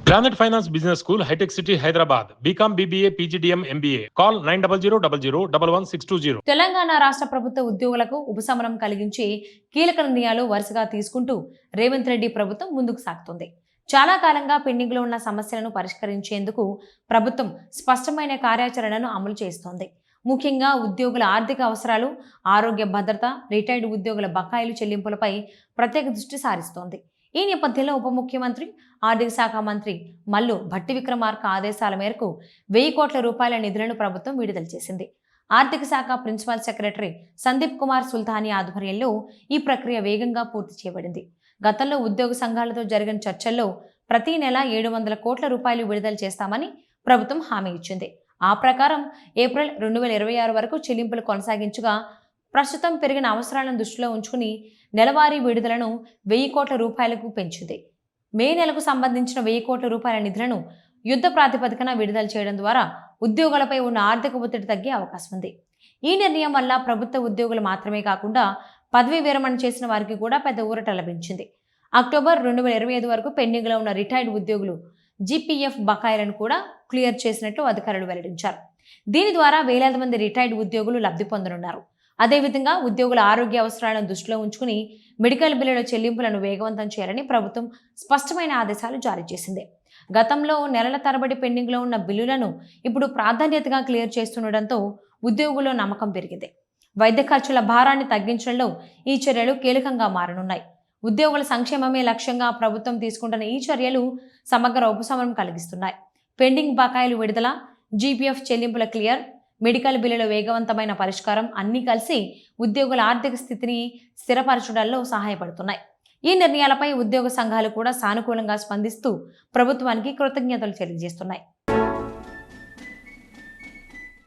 Planet Finance Business School, High-Tech City, Hyderabad. BCom, BBA, PGDM, MBA. Call 9000 Telangana రాష్ట్ర ప్రభుత్వ ఉద్యోగులకు ఉపశమనం కలిగించి కీలక నిర్ణయాలు వరుసగా తీసుకుంటూ రేవంత్ రెడ్డి ప్రభుత్వం ముందుకు సాగుతుంది. చాలా కాలంగా పెండింగ్లో ఉన్న సమస్యలను పరిష్కరించేందుకు ప్రభుత్వం స్పష్టమైన కార్యాచరణను అమలు చేస్తోంది. ముఖ్యంగా ఉద్యోగుల ఆర్థిక అవసరాలు, ఆరోగ్య భద్రత, రిటైర్డ్ ఉద్యోగుల బకాయిలు చెల్లింపులపై ప్రత్యేక దృష్టి సారిస్తోంది. ఈ నేపథ్యంలో ఉప ముఖ్యమంత్రి, ఆర్థిక శాఖ మంత్రి మల్లు భట్టి విక్రమార్క ఆదేశాల మేరకు 1000 కోట్ల రూపాయల నిధులను ప్రభుత్వం విడుదల చేసింది. ఆర్థిక శాఖ ప్రిన్సిపల్ సెక్రటరీ సందీప్ కుమార్ సుల్తానీ ఆధ్వర్యంలో ఈ ప్రక్రియ వేగంగా పూర్తి చేయబడింది. గతంలో ఉద్యోగ సంఘాలతో జరిగిన చర్చల్లో ప్రతి నెల 700 కోట్ల రూపాయలు విడుదల చేస్తామని ప్రభుత్వం హామీ ఇచ్చింది. ఆ ప్రకారం ఏప్రిల్ 2026 వరకు చెల్లింపులు కొనసాగించగా, ప్రస్తుతం పెరిగిన అవసరాలను దృష్టిలో ఉంచుకుని నెలవారీ విడుదలను 1000 కోట్ల రూపాయలకు పెంచింది. మే నెలకు సంబంధించిన 1000 కోట్ల రూపాయల నిధులను యుద్ధ ప్రాతిపదికన విడుదల చేయడం ద్వారా ఉద్యోగులపై ఉన్న ఆర్థిక ఒత్తిడి తగ్గే అవకాశం ఉంది. ఈ నిర్ణయం వల్ల ప్రభుత్వ ఉద్యోగులు మాత్రమే కాకుండా పదవీ విరమణ చేసిన వారికి కూడా పెద్ద ఊరట లభించింది. అక్టోబర్ 2025 వరకు పెండింగ్లో ఉన్న రిటైర్డ్ ఉద్యోగులు జీపీఎఫ్ బకాయిలను కూడా క్లియర్ చేసినట్లు అధికారులు వెల్లడించారు. దీని ద్వారా వేలాది మంది రిటైర్డ్ ఉద్యోగులు లబ్ధి పొందనున్నారు. అదేవిధంగా ఉద్యోగుల ఆరోగ్య అవసరాలను దృష్టిలో ఉంచుకుని మెడికల్ బిల్లుల చెల్లింపులను వేగవంతం చేయాలని ప్రభుత్వం స్పష్టమైన ఆదేశాలు జారీ చేసింది. గతంలో నెలల తరబడి పెండింగ్లో ఉన్న బిల్లులను ఇప్పుడు ప్రాధాన్యతగా క్లియర్ చేస్తుండటంతో ఉద్యోగుల్లో నమ్మకం పెరిగింది. వైద్య ఖర్చుల భారాన్ని తగ్గించడంలో ఈ చర్యలు కీలకంగా మారనున్నాయి. ఉద్యోగుల సంక్షేమమే లక్ష్యంగా ప్రభుత్వం తీసుకుంటున్న ఈ చర్యలు సమగ్ర ఉపశమనం కలిగిస్తున్నాయి. పెండింగ్ బకాయిలు విడుదల, జీపీఎఫ్ చెల్లింపుల క్లియర్, మెడికల్ బిల్లుల వేగవంతమైన పరిష్కారం అన్నీ కలిసి ఉద్యోగుల ఆర్థిక స్థితిని స్థిరపరచడంలో సహాయపడుతున్నాయి. ఈ నిర్ణయాలపై ఉద్యోగ సంఘాలు కూడా సానుకూలంగా స్పందిస్తూ ప్రభుత్వానికి కృతజ్ఞతలు తెలియజేస్తున్నాయి.